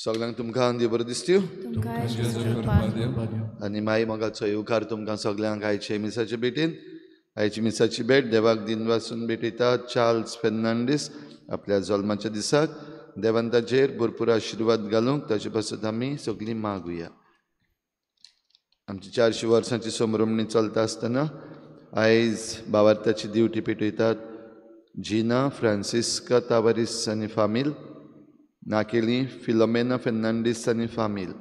सगळ्यांक तुमकां देव बरो दिसत्यो आनी माई मोगाचो येवकार तुमकां सगळ्यांक आयचे मिसाचे भेटेन. आयची मिसाची भेट देवाक दिन वाचून भेटयतात चार्ल्स फेर्नांडीस आपल्या जल्माच्या दिसाक. देवान ताचेर भरपूर आशिर्वाद घालूंक ताचे पासत आमी सगळीं मागुया. आमची 400 वर्सांची संभ्रमणी चलता आसतना आयज भावार्थाची दिवटी पेटयतात जिना फ्रांसिस्का तावारीस आनी फामील, नाकेली फिलोमेना फेर्नांडीस आनी फामील.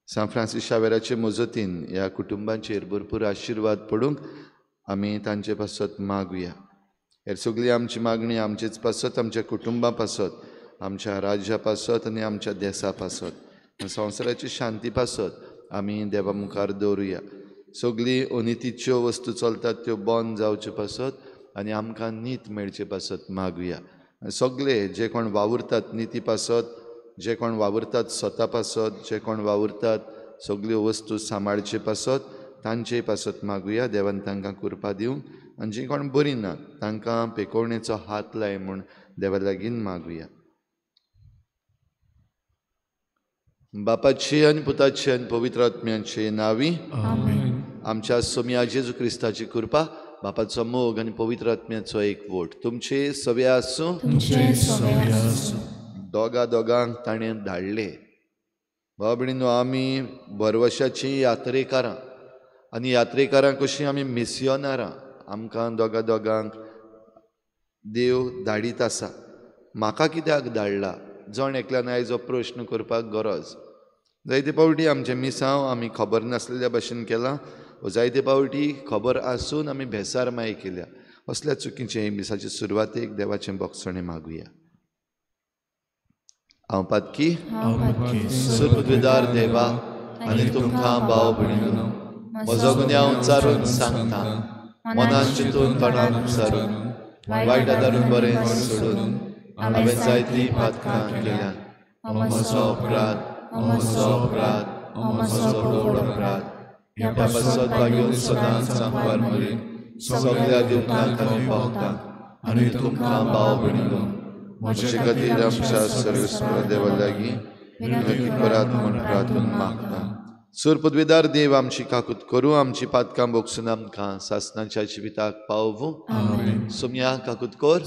सान फ्रांसीस शावेराचे मोजतीन ह्या कुटुंबांचेर भरपूर आशिर्वाद पडूंक आमी तांचे पासत मागुया. हेर सगळी आमची मागणी आमचेच पासत, आमच्या कुटुंबा पासत, आमच्या राज्या पासत आनी आमच्या देशा पासत, संवसाराची शांती पासत आमी देवा मुखार दवरुया. सगळी अनितीच्यो वस्तू चलतात त्यो बंद जावच्यो पासत आनी आमकां नीत मेळचे पासत मागुया. सगळे जे कोण वावुरतात निती पासत, जे कोण वावुरतात स्वता पासत, जे कोण वावुरतात सगळ्यो वस्तू सांबाळचे पासत तांचे पासत मागुया. देवान तांकां कृपा दिवंक आनी जी कोण बरीं ना तांकां पेकोवणेचो हात लाय म्हूण देवा लागीं मागुया. बापाची आनी पुताची आनी पवित्र आत्म्याचे नांवी आमच्या सोम्या जेजू क्रिस्ताची कृपा, बापाचो मोग आनी पवित्र आत्म्याचो एकवट तुमचे सवे आसूं. दोगांक ताणें धाडले. भाव भयणीनो, आमी बरवशाची यात्रेकारां आनी यात्रेकारां कशीं आमी मिस्योनारां. आमकां दोगांक देव धाडीत आसा. म्हाका कित्याक धाडला जण एकल्यान आयज हो प्रश्न करपाक गरज. जायते पावटी आमचे मिसांव आमी खबर नासलेल्या भाशेन केलां, जायते पावटी खबर आसून आमी भेसार माय केल्या. असल्या चुकीचे मिसाचे सुरवातेक देवाचें बोगसणें मागुया. हांव पातकी सुपविदार देवा आनी तुमकां भाव भयणीनो, म्हजो गुन्यांव उच्चारून सांगता, मनान चिंतून तोंडान उच्चारून वायट आदारून बरें सोडून हांवें जायतीं पातकां केल्यात. म्हजो अपराध, म्हजो व्हड अपराध. ह्या पासत भाग्योन सदांच सांबार मरेन सगळ्या दिवकांक आनी भोगतांक आनी तुमकां भाव भयणीनो, म्हजे खातीर आमच्या सर्वेस्वर देवा लागीं विनवणी करात म्हूण प्रार्थून मागता. सूर पदवीदार देव आमची काकूत करूं, आमची पातकां बोगसून आमकां सासणाच्या जिविताक पावूं. सोम्या काकूत कोर,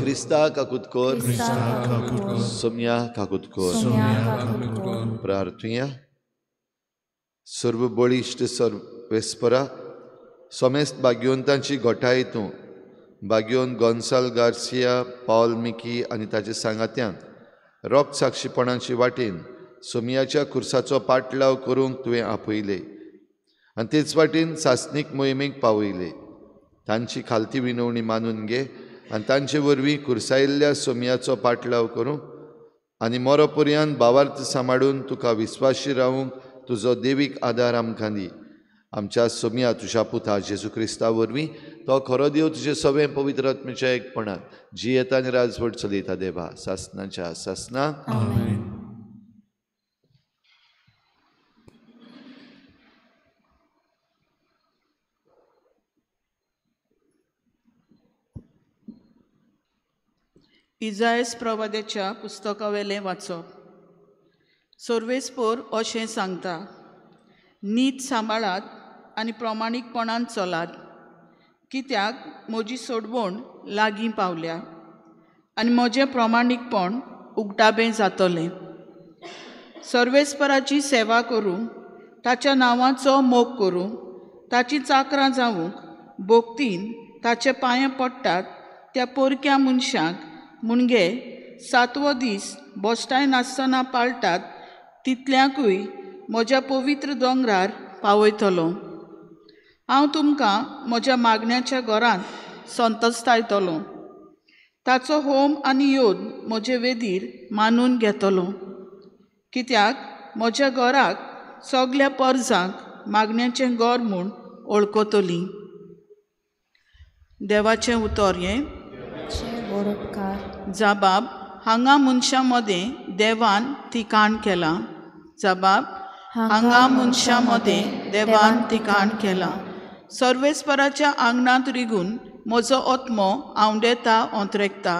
क्रिस्ता काकूत कोर, सोम्या काकूत कोर. प्रार्थुया. सर्व बळिश्ट सर्वेस्परा, सोमेस्त भाग्यवंतांची घोटाय तूं भाग्योन गोन्साल गार्सिया, पॉल मिकी आनी ताच्या सांगात्यांक रोग साक्षीपणाची वाटेन सोमियाच्या खुर्साचो पाटलाव करूंक तुवें आपयले आनी तेच वाटेन सासणीक मोहिमेक पावयले. तांची खालती विनवणी मानून घे आनी तांचे वरवीं खुर्सायिल्ल्या सोमियाचो पाटलाव करूंक आनी मोरो पर्यंत भावार्थ सांबाळून तुका विस्वाशी रावूंक तुजो देवीक आदार आमकां दी. आमच्या सोम्या तुज्या पुता जेजू क्रिस्ता वरवीं तो खरो देव तुजे सगळे पवित्र आत्म्याच्या एकपणान जियेता आनी राजवट चलयता देवा सासणाच्या सासणां. इजायस प्रवाद्याच्या पुस्तका वेलें वाचप. सर्वेस्पोर अशें सांगता, नीत सांबाळात आनी प्रमाणीकपणान चलात, कित्याक म्हजी सोडवण लागीं पावल्या आनी म्हजें प्रमाणीकपण उक्ताबें जातलें. सर्वेस्पराची सेवा करूं, ताच्या नांवाचो मोग करूं, ताची चाकरां जावूंक भोगतीन ताचे पांये पडटात त्या पोरक्या मनशाक मुणगे 7वो दीस बोस्ताय नासतना पाळटात तितल्याकूय म्हज्या पवित्र दोंगरार पावयतलो. हांव तुमकां म्हज्या मागण्याच्या घरांत संतस्तायतलो. ताचो होम आनी योद म्हजे वेदीर मानून घेतलो, कित्याक म्हज्या घराक सगल्या परजांक मागण्याचें घर म्हूण वळखतलीं. देवाचें उतर हें जबाब. हांगा मनशां मदें देवान ठिकाण केलां. जबाब. हांगा मनशां मदें देवान ठिकाण केलां. सर्वेस्पराच्या आंगणांत रिगून म्हजो ओत्मो आवंडेता ओंत्रेकता.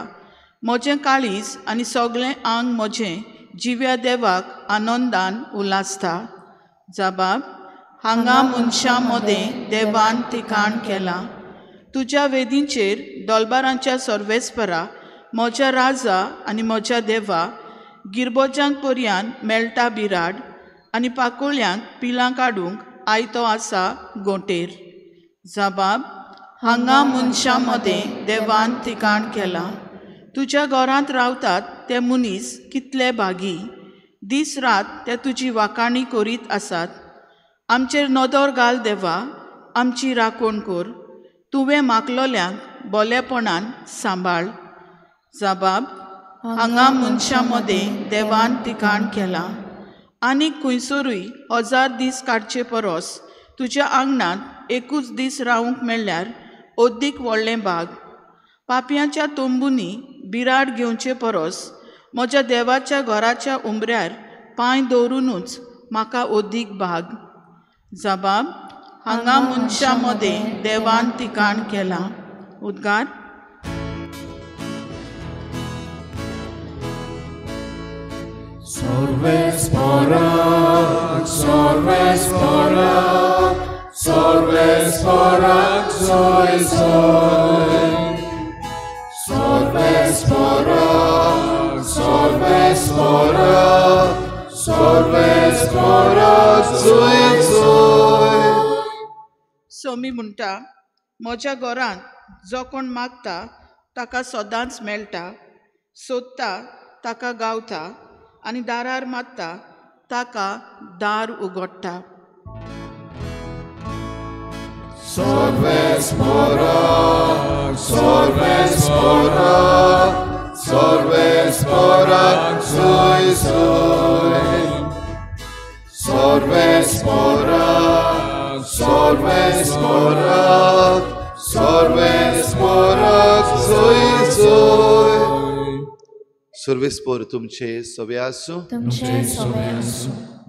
म्हजें काळीज आनी सगळें आंग म्हजें जिव्या देवाक आनंदान उलासता. जबाब. हांगा मनशां मदें देवान ठिकाण केलां. तुज्या वेदींचेर दोलबारांच्या सर्वेस्परा म्हज्या राजा आनी म्हज्या देवा. गिरबोजांक पर्यान मेळटा बिराड आनी पाकोळ्यांक पिलां काडूंक आयतो आसा गोंटेर. जबाब. हांगा मनशां मदें देवान ठिकाण केलां. तुज्या घरांत रावतात ते मनीस कितले भागी. दीस रात ते तुजी वाखाणी करीत आसात. आमचेर नदर घाल देवा, आमची राखण कर. तुवें मागलोल्यांक बोलेपणान सांबाळ. जबाब. हांगा मनशां मदें देवान ठिकाण केलां. आनीक खंयसरूय 1000 दीस काडचे परस तुज्या आंगणांत एकूच दीस रावूंक मेळ्ळ्यार ओदीक व्हडलें भाग. पापयांच्या तोंबुनी बिराड घेवचे परस म्हज्या देवाच्या घराच्या उंबऱ्यार पांय दवरूनच म्हाका ओदीक भाग. जबाब. हांगा मनशां मदें देवान ठिकाण केलां. उद्गार. Sorvesporak, sorvesporak, sorvesporak, soy soy. Sorvesporak, sorvesporak, sorvesporak, soy soy. Somi म्हणटा, म्हज्या घरांत जो कोण मागता ताका सदांच मेळटा, सोदता ताका गावता आनी दारार मारता ताका दार उगडटा. Sorvesporak, sorvesporak, sorvesporak, soy soy. Sorvesporak, sorvesporak, sorvesporak, soy soy. सर्वेस्पोर तुमचे सवे आसूं.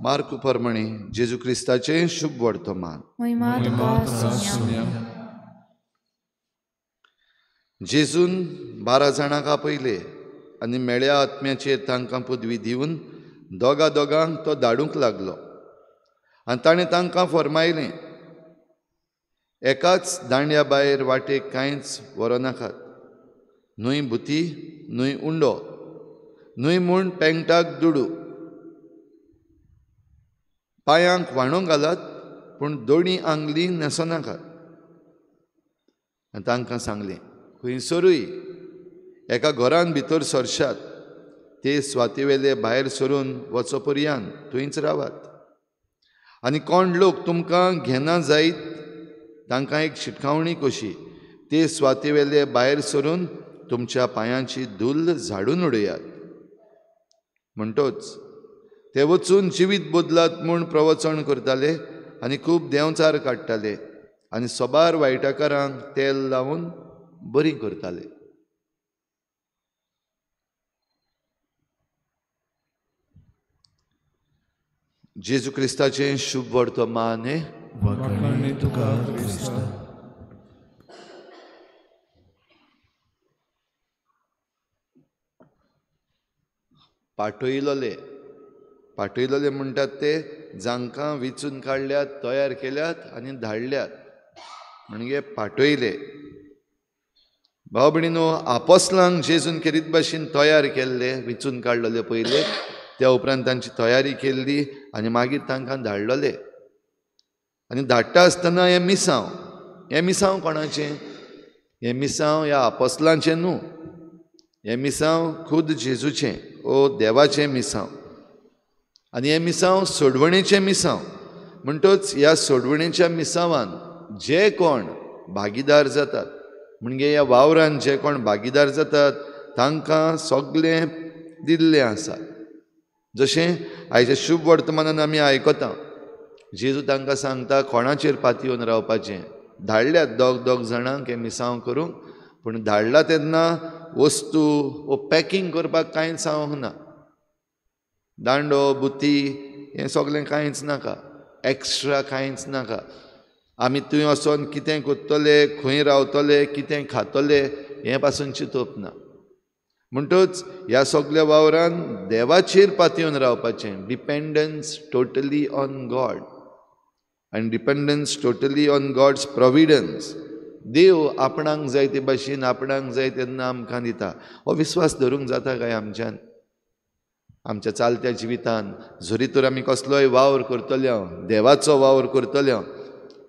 मार्क प्रमाणे जेजू क्रिस्ताचे शुभ वर्तमान. जेजून 12 जाणांक आपयले आनी मेळ्या आत्म्याचेर तांकां पदवी दिवन दोगांक तो धाडूंक लागलो. आनी ताणें तांकां फर्मायलें, एकाच दांड्या भायर वाटेक कांयच व्हरोनाकात. न्हय भुती, न्हय उंडो, न्हय म्हूण पेंगटाक दुडू. पांयांक वाणो घालात, पूण दोनी आंगली न्हेसोनाकात. आनी तांकां सांगलें, खंयसरूय एका घरान भितर सरशात ते स्वातेवेले भायर सरून वचो पर्यंत थंयच रावात. आनी कोण लोक तुमकां घेना जायत तांकां एक शिटकावणी कशी ते स्वातेवेले भायर सरून तुमच्या पांयांची धूल झाडून उडयात. म्हणटोच ते वचून जिवीत बदलात म्हूण प्रवचन करताले आनी खूब देंवचार काडटाले आनी सोबार वायटाकारांक तेल लावन बरीं करताले. जेजू क्रिस्ताचें शुभ वर्तमान हे. पाठयलोले म्हणटात ते जांकां विचून काडल्यात, तयार केल्यात आनी धाडल्यात म्हणजे पाठयले. भाव भयणीनो, आपोस्लांक जेजून केरीत भाशेन तयार केल्ले, विचून काडलेले पयले, त्या उपरांत तांची तयारी केल्ली आनी मागीर तांकां धाडलेले. आनी धाडटा आसतना हें मिसांव कोणाचें? हें मिसांव ह्या आपोस्लांचें न्हू. हें मिसांव खुद जेजूचें ओ देवाचें मिसांव. आनी हें मिसांव सोडवणेचें मिसांव. म्हणटच ह्या सोडवणेच्या मिसांवान जे कोण भागीदार जातात, म्हणजे ह्या वावरान जे कोण भागीदार जातात तांकां सगळें दिल्लें आसा. जशें आयच्या शुभ वर्तमानान आमी आयकता, जेजू तांकां सांगता कोणाचेर पातयेवन रावपाचें. धाडल्यात दोग जाणांक हें मिसांव करूंक, पूण धाडला तेन्ना वस्तू वो पॅकींग करपाक कांयच सांगूंक ना. दांडो, बुती हें सगळें कांयच नाका, एक्स्ट्रा कांयच नाका. आमी थंय वचोन कितें कोत्तले, खंय रावतले, कितें खातले हें पासून चिंतप ना. म्हणटच ह्या सगळ्या वावरान देवाचेर पातयेवन रावपाचें. डिपेंडन्स टोटली ऑन गॉड आनी डिपेंडन्स टोटली ऑन गॉड्स प्रोविडन्स. देव आपणाक जाय ते भाशेन आपणाक जाय तेन्ना आमकां दिता. हो विस्वास धरूंक जाता काय आमच्यान? आमच्या चालत्या जिवितान जरी तर आमी कसलोय वावर करतले हांव, देवाचो वावर करतले हांव,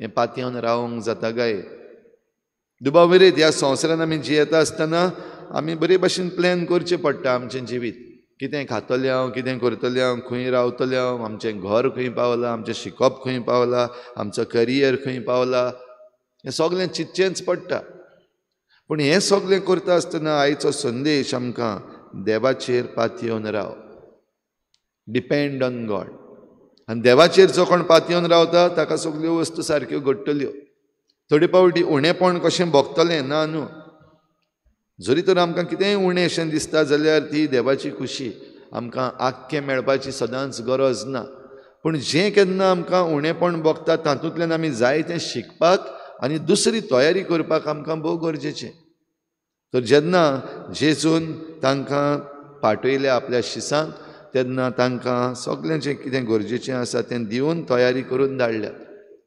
हें पातयेवन रावंक जाता काय? दुबाविरीत ह्या संवसारान आमी जियेता आसतना आमी बरे भाशेन प्लॅन करचें पडटा आमचें जिवीत. कितें खातलें हांव, कितें करतलें हांव, खंय रावतलें हांव, आमचें घर खंय पावलां, आमचें शिकप खंय पावलां, आमचो करियर खंय पावला, हें सगळें चिंतचेंच पडटा. पूण हें सगळें करता आसतना आयचो संदेश आमकां देवाचेर पातयेवन राव. Depend on God. आनी देवाचेर जो कोण पातयेवन रावता ताका सगल्यो वस्तू सारक्यो घडटल्यो. थोडे पावटी उणेपण कशें भोगतलें ना न्हू. जरी तर आमकां कितेंय उणें अशें दिसता जाल्यार ती देवाची खुशी. आमकां आख्खें मेळपाची सदांच गरज ना. पूण जें केन्ना आमकां उणेपण भोगता तातूंतल्यान आमी जाय तें शिकपाक आनी दुसरी तयारी करपाक आमकां भोव गरजेचें. तर जेन्ना जेजून तांकां पाठयलें आपल्या शिसांक तेन्ना तांकां सगळें जें कितें गरजेचें आसा तें दिवन तयारी करून धाडल्यात.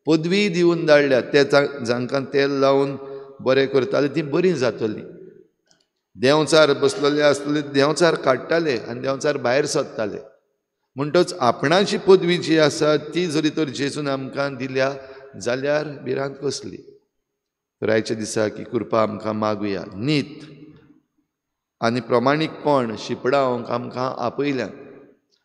पदवी दिवन धाडल्यात. ते जांकां तेल लावन बरें करतालीं तीं बरीं जातलीं. देंवचार बसलेले आसतले देंवचार काडटाले आनी देंवचार भायर सरताले. म्हणटच आपणाची पदवी जी आसा ती जरी तर जेजून आमकां दिल्या जाल्यार भिरांत कसली. तर आयच्या दिसा की कृपा आमकां मागुया. नीत आनी प्रमाणीकपण शिपडावंक आमकां आपयल्यान.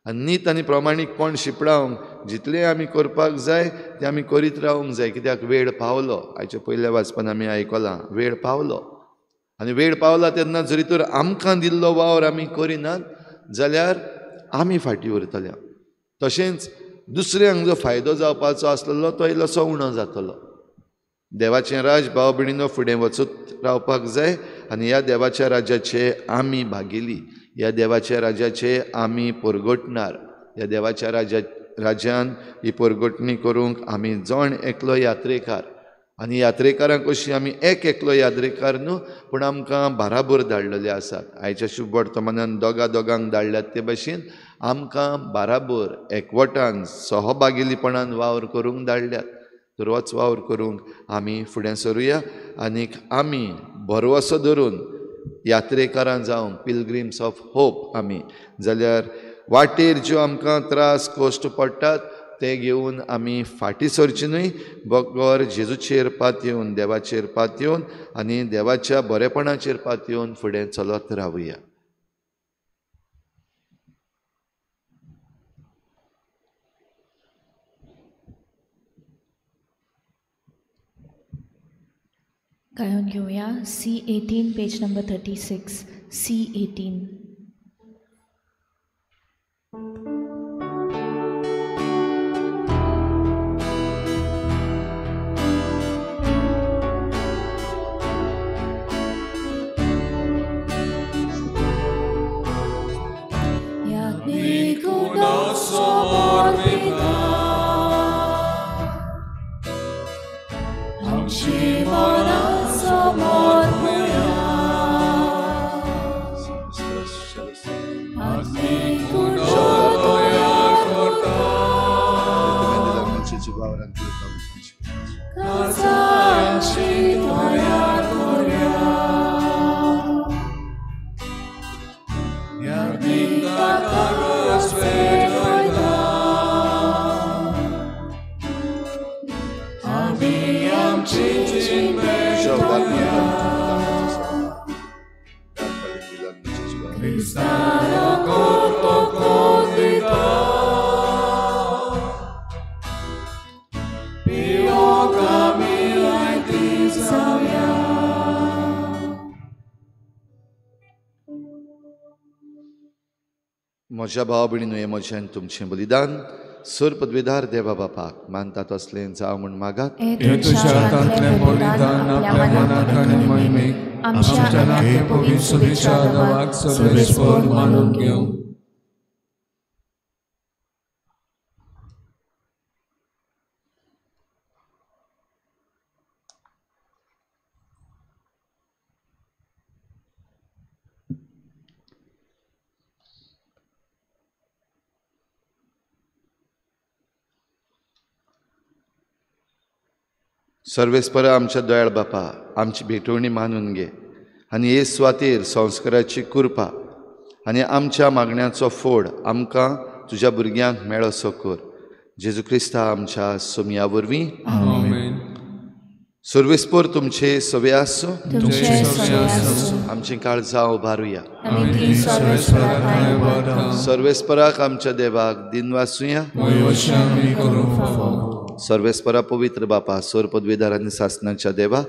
आनी नीत आनी प्रमाणीकपण शिपडावंक जितलें आमी करपाक जाय तें आमी करीत रावंक जाय. कित्याक वेळ पावलो. आयच्या पयल्या वाचपान आमी आयकलां वेळ पावलो. आनी वेळ पावला तेन्ना जरी तर आमकां दिल्लो वावर आमी करिनात जाल्यार आमी फाटीं उरतले. तशेंच दुसऱ्यांक जो फायदो जावपाचो आसलेलो तो इल्लोसो उणो जातलो. देवाचें राज भाव भयणीनो फुडें वचत रावपाक जाय आनी ह्या देवाच्या राज्याचे आमी भागिली. ह्या देवाच्या राज्याचे आमी परगटणार. ह्या देवाच्या राज्यान ही परगटणी करूंक आमी जण एकलो यात्रेकार. आनी यात्रेकारांक कशी आमी एक एकलो यात्रेकार न्हू पूण आमकां बाराबर धाडलेले आसात. आयच्या शुभ वर्तमानान दोगांक धाडल्यात ते भाशेन आमकां बाराबर एकवटान सहभागिलीपणान वावर करूंक धाडल्यात. तर होच वावर करूंक आमी फुडें सरुया आनीक आमी भरवोसो धरून यात्रेकारां जावंक पिलग्रिम्स ऑफ होप आमी. जाल्यार वाटेर ज्यो आमकां त्रास कश्ट पडटात ते घेवन आमी फाटीं सरची न्हय. बगर जेजूचेर पातयेवन देवाचेर पातयेवन आनी देवाच्या बरेपणाचेर पातयेवन फुडें चलत रावुया. गायन घेऊया C18 पेज नंबर 36. C18. म्हज्या भाव भयणीनो हें म्हजें तुमचें बलिदान सर पदवीदार देवा बापाक मानता तसलें जावं म्हूण मागात. हे तुझ्या हातांतलें बलिदान आपल्या मनाक आनी मोहिमेक आमच्या नातें पवित्र सुबेच्या देवाक सर्वेस्पर मानून घेवं. सर्वेस्पर आमच्या दयाळ बापा, आमची भेटवणी मानून घे आनी हे स्वातेर संस्काराची कृपा आनी आमच्या मागण्याचो फोड आमकां तुज्या भुरग्यांक मेळसो कर. जेजू क्रिस्ता आमच्या सोमया वरवीं. आमेन. सर्वेस्पर तुमचे सवे आसूं. तुमचे सवे आसूं. आमची काळजां उबारुया. आमी ती सर्वेस्पराक पांय पडटा. सर्वेस्पराक आमच्या देवाक दिन वासुया. वयोशी आमी करूंक फावो. सर्वेस्परा पवित्र बापा, सर पदवीदार आनी सासणाच्या देवा,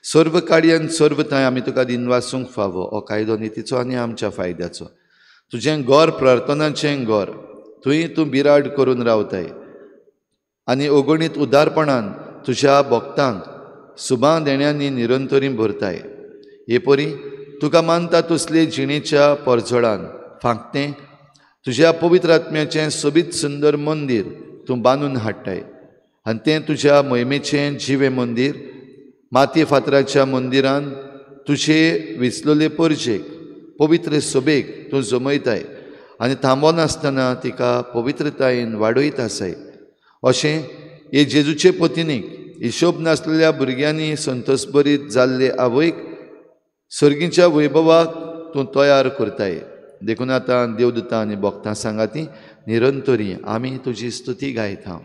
सर्व काळी आनी सर्व थंय आमी तुका दिन वासूंक फावो. हो कायदो नितीचो आनी आमच्या फायद्याचो. तुजें गोर प्रार्थनाचें गोर, थंय तूं बिराड करून रावताय आनी अगणीत उदारपणान तुज्या भक्तांक सुबां देण्यांनी निरंतरी भरताय. हे परी तुका मानता तसले जिणेच्या परजोडान फांकतें तुज्या पवित्र आत्म्याचें सोबीत सुंदर मंदीर तूं बांदून हाडटाय आनी तें तुज्या मोहिमेचें जिवे मंदीर मातये फातराच्या मंदिरान तुजे विसलोले परजेक पवित्र सोबेक तूं जमयताय आनी थांबोनासतना तिका पवित्रतायेन वाडयत आसाय. अशें हे जेजूचे पत्नीक हिशोब नासलेल्या भुरग्यांनी संतोषभरीत जाल्ले आवयक सर्गीच्या वैभवाक तूं तयार करताय. देखून आतां देवदूतां आनी भक्तां सांगाती निरंतरी आमी तुजी स्तुती गायता.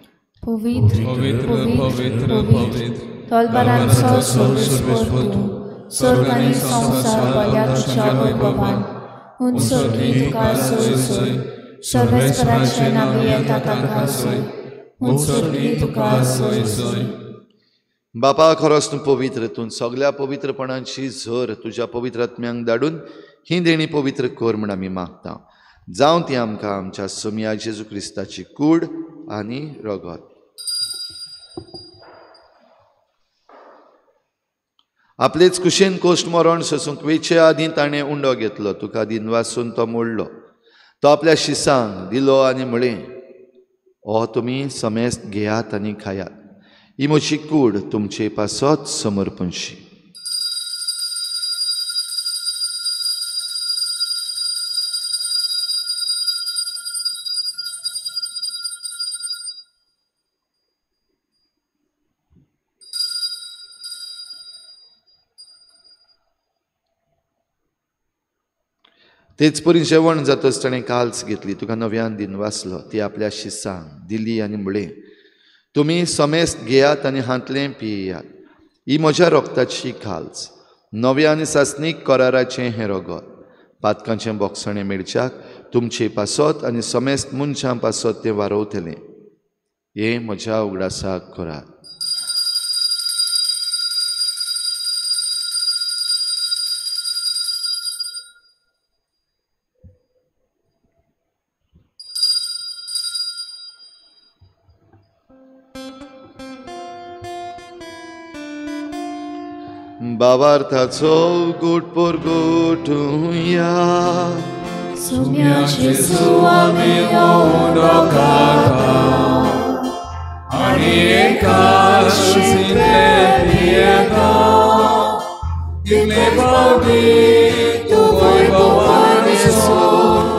पवित्र पवित्र पवित्र पवित्र तोलपरांचो सर्वेस्पर तूं, स्वर्ग आनी संवसार बऱ्या तुज्या वैभवान. उंचोकी तुका सोय सोय, सर्वेस्पराचें नांव येता ताका सोय. उंचोकी तुका सोय सोय. बापा, खरोच तूं पवित्र. तूं सगळ्या पवित्रपणाची झर तुज्या पवित्र आत्म्यांक धाडून ही देणी पवित्र कर म्हण आमी मागता. जावं ती आमकां आमच्या सोमया जेजू क्रिस्ताची कूड आनी रगत. आपलेच कुशेन कोश्ट मरण सोसूंक वेचे आदीं ताणें उंडो घेतलो. तुका दिन वासून तो मोडलो. तो आपल्या शिसांक दिलो आनी म्हळें, हो तुमी समेस्त घेयात आनी खायात. ही म्हजी कूड तुमचे पासत समर्पणशी. तेच परी जेवण जातच ताणें काल्स घेतली. तुका नव्यान दिन वाचलो. ती आपल्या शिसांक दिली आनी म्हळें, तुमी समेस्त घेयात आनी हातलें पियेयात. ही म्हज्या रोगताची काल्स, नव्या आनी सासणीक कराराचें हें रगत. पातकांचें बोगसणें मेळच्याक तुमचे पासत आनी समेस्त मनशां पासत तें वारवतलें. हें म्हज्या उगडासाक करात. बाबार्थाचो गोट पर गोठुया. सोम्या जेजू आमी उंडो खाता आनी एकादशींतले पियेता. कितले फावटी तूं वैभवान येसून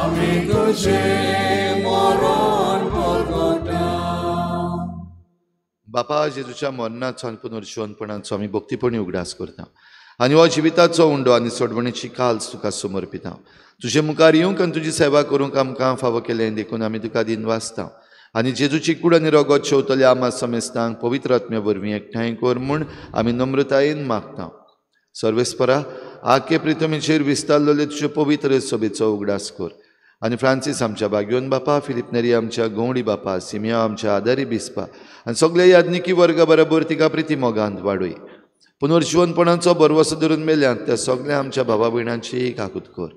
आमी तुजें मरण परगटा. बापा, जेजूच्या मरणाचो आनी पुनर्जीवनपणाचो आमी भक्तीपणी उगडास करता आनी हो जिविताचो उंडो आनी सोडवणेची काल्स तुका समर्पिता. तुजे मुखार येवंक आनी तुजी सेवा करूंक आमकां फावो केलें देखून आमी तुका दिन वाचता आनी जेजूची कूड आनी रगत शेवतले आमा समेस्तांक पवित्र आत्म्या वरवीं एकठांय कर म्हूण आमी नम्रतायेन मागता. सर्वेस्परा, आखे प्रितमेचेर विस्तारलेले तुजे पवित्र सभेचो उगडास कर आनी फ्रांसीस आमच्या बागयोन बापा, फिलिप नेरी आमच्या गवंडी बापा, सिमिया आमच्या आदारी बिस्पा आनी सगळे याज्ञिकी वर्गा बरोबर तिका प्रिती मोगांत वाडय. पुनर्जीवनपणाचो बरवसो धरून मेल्यांत त्या सगळ्या आमच्या भावा भयणांची काकूत कर.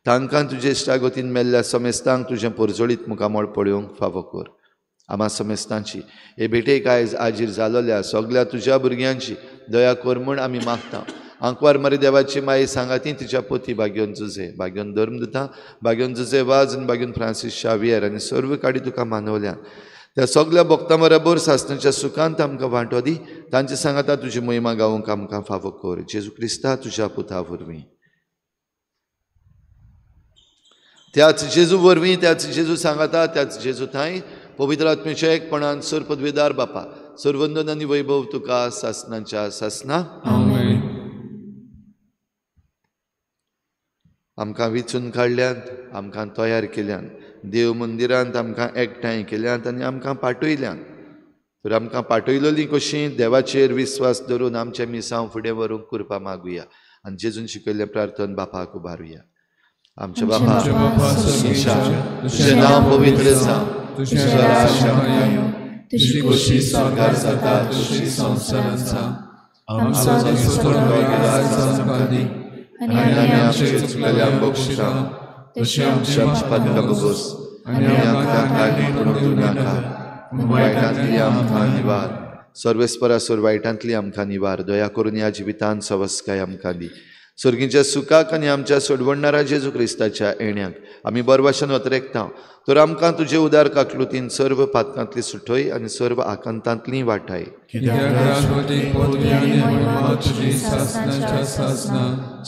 तांकां तुजे इश्टागतीन मेल्ल्या समेस्तांक तुजें परजोळीत मुखामळ पळोवंक फावो कर. आमा समेस्तांची हे भेटेक आयज आजीर जालोल्या सगळ्या तुज्या भुरग्यांची दया कर म्हूण आमी मागता. आंकवार मरे देवाची माई सांगाती तिच्या पोती बागयोन जुजे, बागयोन धर्मदुतां, बागयोन जुजे वाज आनी बागयोन फ्रांसीस शावियर आनी सर्व काडी तुका मानवल्या. त्या सगळ्या भक्तां बरोबर सासणाच्या सुखांत आमकां वांटो दी. तांचे सांगाता तुजी महिमा गावूंक आमकां फावो कर. जेजू क्रिस्ता तुज्या पुता वरवीं. त्याच जेजू वरवीं, त्याच जेजू सांगाता, त्याच जेजू थंय पवित्र आत्मेच्या एकपणान सर पदवीदार बापा, सर्वंदन आनी वैभव तुका सासनाच्या सासना. आमेन. आमकां विचून काडल्यात, आमकां तयार केल्यान, देव मंदिरांत आमकां एकठांय केल्यात आनी आमकां पाठयल्यात. तर आमकां पाठयलोली कशीं देवाचेर विस्वास धरून आमचे मिसांव फुडें व्हरूंक कृपा मागुया आनी जेजून शिकयल्लें प्रार्थन बापाक उबारुया. आमचे बापा तुजें नांव पवित्र जावं, तुजें राज्य येवं, तुजी खोशी स्वर्गार जाता तशी संवसारांत जावं. आमचो दिसपट्टो आज आमकां दी आनी आमचे चुकलेल्यांक बक्षिसा तशी आमच्या पातकां बगोस आनी आमकां कांय पडूं नाका, वायटांतली आमकां निवार. सर्वेस्परासूर वायटांतली आमकां निवार. दया करून ह्या जिवितांत सवस्काय आमकां दी. सर्गीच्या सुखाक आनी आमच्या सोडवणारा जेजू क्रिस्ताच्या येण्याक आमी बरे भाशेन वतरेकता. तर आमकां तुजे उदार काकलुतीन सर्व पातकांतली सुटय आनी सर्व आकांतांतली वाटाय.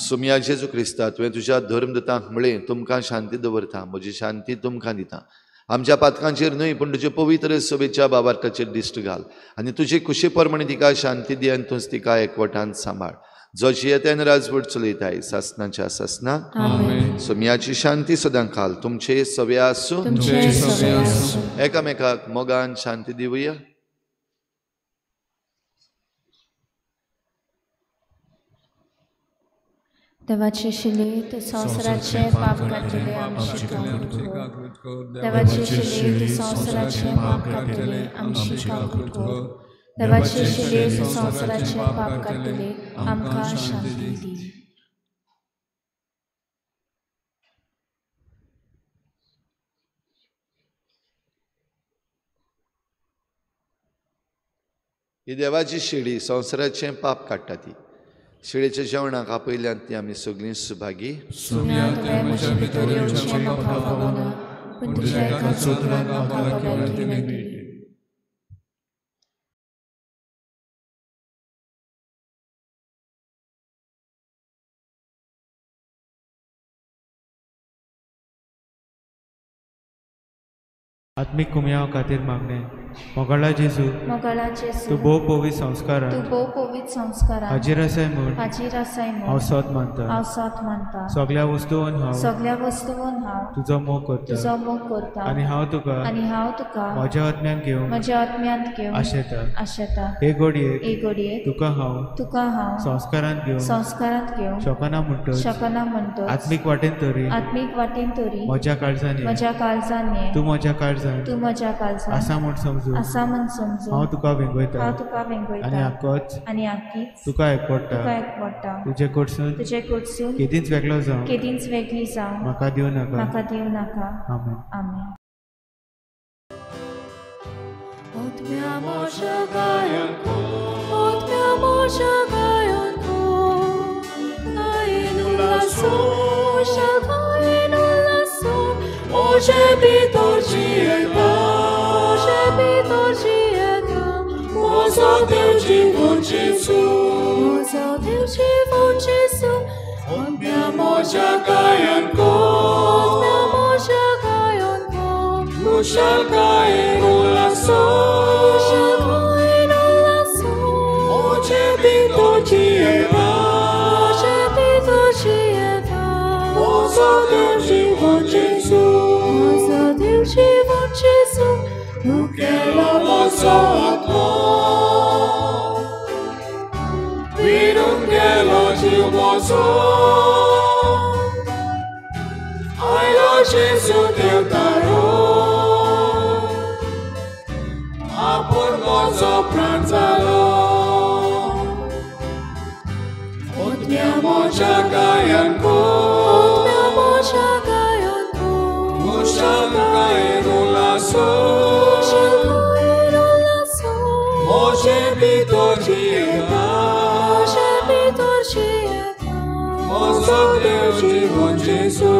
सुमया जेजू क्रिस्ता, तुवें तुज्या धर्मदतांक म्हळें तुमकां शांती दवरता, म्हजी शांती तुमकां दिता. आमच्या पातकांचेर न्हय पूण तुजे पवित्र सभेच्या बाबार्ताचेर दिश्ट घाल आनी तुजी खुशी परमणी तिका शांती दी आनी तुज तिका एकवटान सांबाळ. जो जियेतेन राजवट चलयताय सासनाच्या सासना. सुमयाची शांती सदां काल तुमचे सवे आसूं. एकामेकाक मोगान शांती दिवया. देवाचे शिलेत संवसाराचे पाप काडटले आमची काकूट कर. देवाचे शिलेत संवसाराचे पाप काडटले आमची काकूट कर. देवाचे शिलेत संवसाराचे पाप काडटले आमकां शांती दी. ही देवाची शिडी संवसाराचें पाप काडटा ती. शिळेच्या जेवणाक आपयल्यात ती आमी सगळीं सुभागी. म्हजे भितर येवचें म्हाका फावना, पूण तुज्या एका सोत्रान म्हाका पगार मेळटली. आत्मिक कुमया खातीर मागणे. मोगाळा जेजू, तूं भोव पवित्र संस्कारां हाजीर आसाय म्हूण हांव सत मानता. सगळ्या वस्तूंवन हांव तुजो मोग करता आनी हांव तुका म्हज्या आत्म्यान घेवन आशेता. हे घडये तुका हांव संस्कारांत घेवन शकना म्हणटच आत्मीक वाटेन तरी म्हज्या काळजांनी तूं म्हज्या काळजांत आसा म्हूण समजू. हांव तुका वेंगयता आनी आख्खीच तुका एकवडटा. तुजे कडसून केदींच वेगळी जावं म्हाका दिवं नाका. आमेन. Otmea moja gayanko, otmea moja gayanko, gainula so, oje bitor jieta, mozo Deus divon Jesu, otmea moja gayanko, nu shall gainula so, oje bitor jieta, mozo Deus divon Jesu, nu quero mozo atmo, vidum gelo mozo, ai lo Jesu Deus taro, apor mozo pranzalo, otmea moja gayanko, moje bitor jieta, mozo Deus divon Jesu.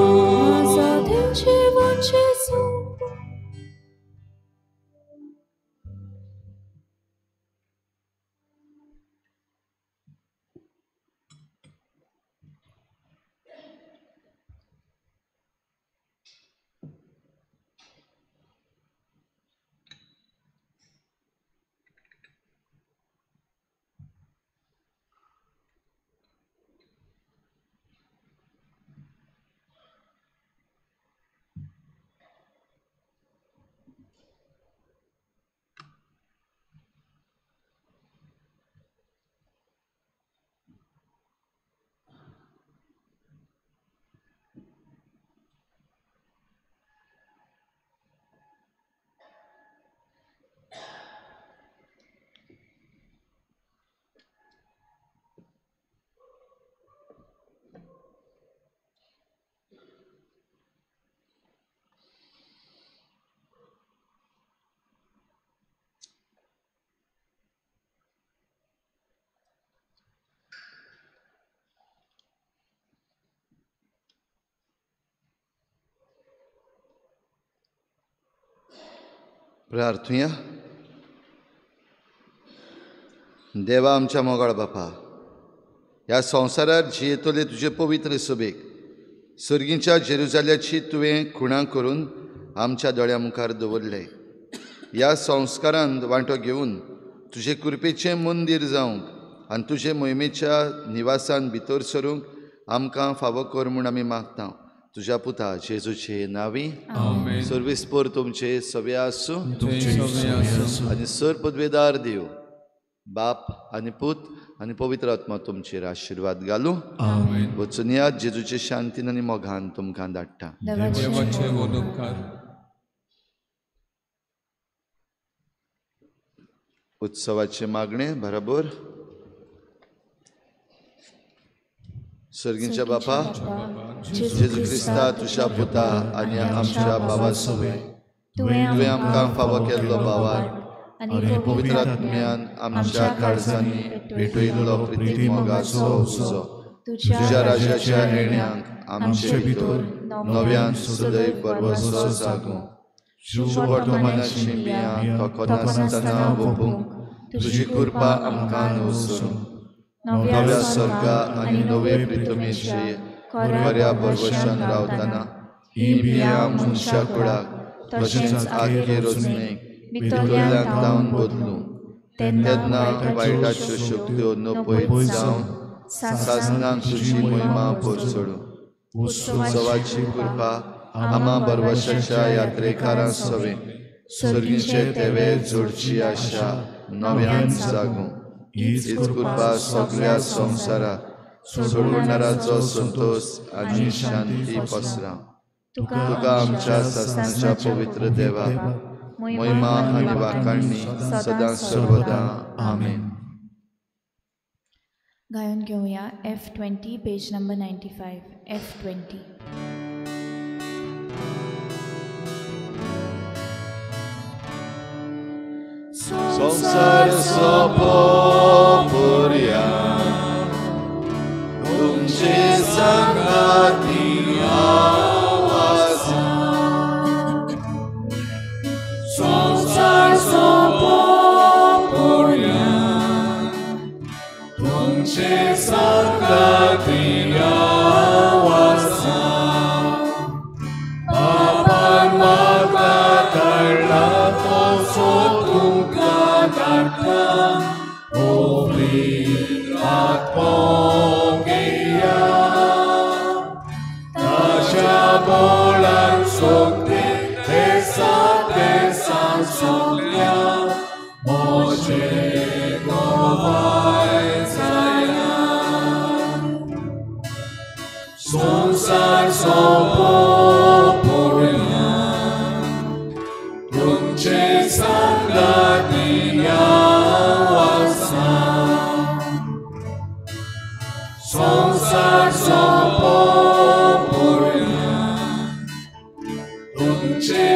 प्रार्थुया. देवा आमच्या मोगाळ बापा, ह्या संवसारार जियेतले तुजे पवित्र सभेक सर्गीच्या जेरुजाल्याची तुवें खुणां करून आमच्या दोळ्या मुखार दवरले. ह्या संस्कारांत वांटो घेवन तुजे कृपेचें मंदीर जावंक आनी तुजे मोहिमेच्या निवासान भितर सरूंक आमकां फावो कर म्हूण आमी मागता. तुज्या पुता जेजूचे नांवी. सर्वेस्पर तुमचे सवे आसूं आनी सर पदवेदार देव बाप आनी पूत आनी पवित्र आत्मा तुमचेर आशिर्वाद घालूं. वचून या जेजूचे शांतीन आनी मोगान तुमकां धाडटा. उत्सवाचे मागणे बरोबर. सर्गीच्या बापा, जेजू क्रिस्ता तुझ्या पुता आनी आमच्या बाबा सुवे तुवें आमकां फावो केल्लो बावार आनी पवित्र आत्म्यान आमच्या काळजांनी भेटयल्लो प्रिती मोगाचो उजो तुज्या राजाच्या येण्याक आमचे भितर नव्यान सदैव बरवसो जागूं. वर्तमानाची बियां तोखनासतना ओपूंक तुजी कृपा आमकां न्हवसून नव्या स्वर्गा आनी नवे प्रितमेचे बऱ्या बरवशान रावतना ही बियां मनशा कुळाक तशेंच आख्खे रोजनेक भितरल्यांक लावन बदलूं. तेन्ना वायटाच्यो शक्त्यो नपयत जावन सासणांक तुजी महिमा परचडूं. उत्सवाची कृपा आमा बरवशाच्या यात्रेकारां सवे सर्गीचे तेवे जोडची आशा नव्यान जागूं. हीच कृपा सगळ्या संवसाराक सोडवणाराचो संतोष आनी शांती पसरा. तुका आमच्या सासणाच्या पवित्र देवा महिमा आनी वाखाणणी सदां सर्वदा. आमेन. गायन घेऊया F20 पेज नंबर 95. F20. संसार सोपोर्या तुमचे संगाती आवाज. संसार सोपोर्या तुमचे संगाती आवाज. बापान म्हाका धाडला तो संसार सोपोर्या तुमचे संगाती आवासा. संसार सोपोर्या तुमचे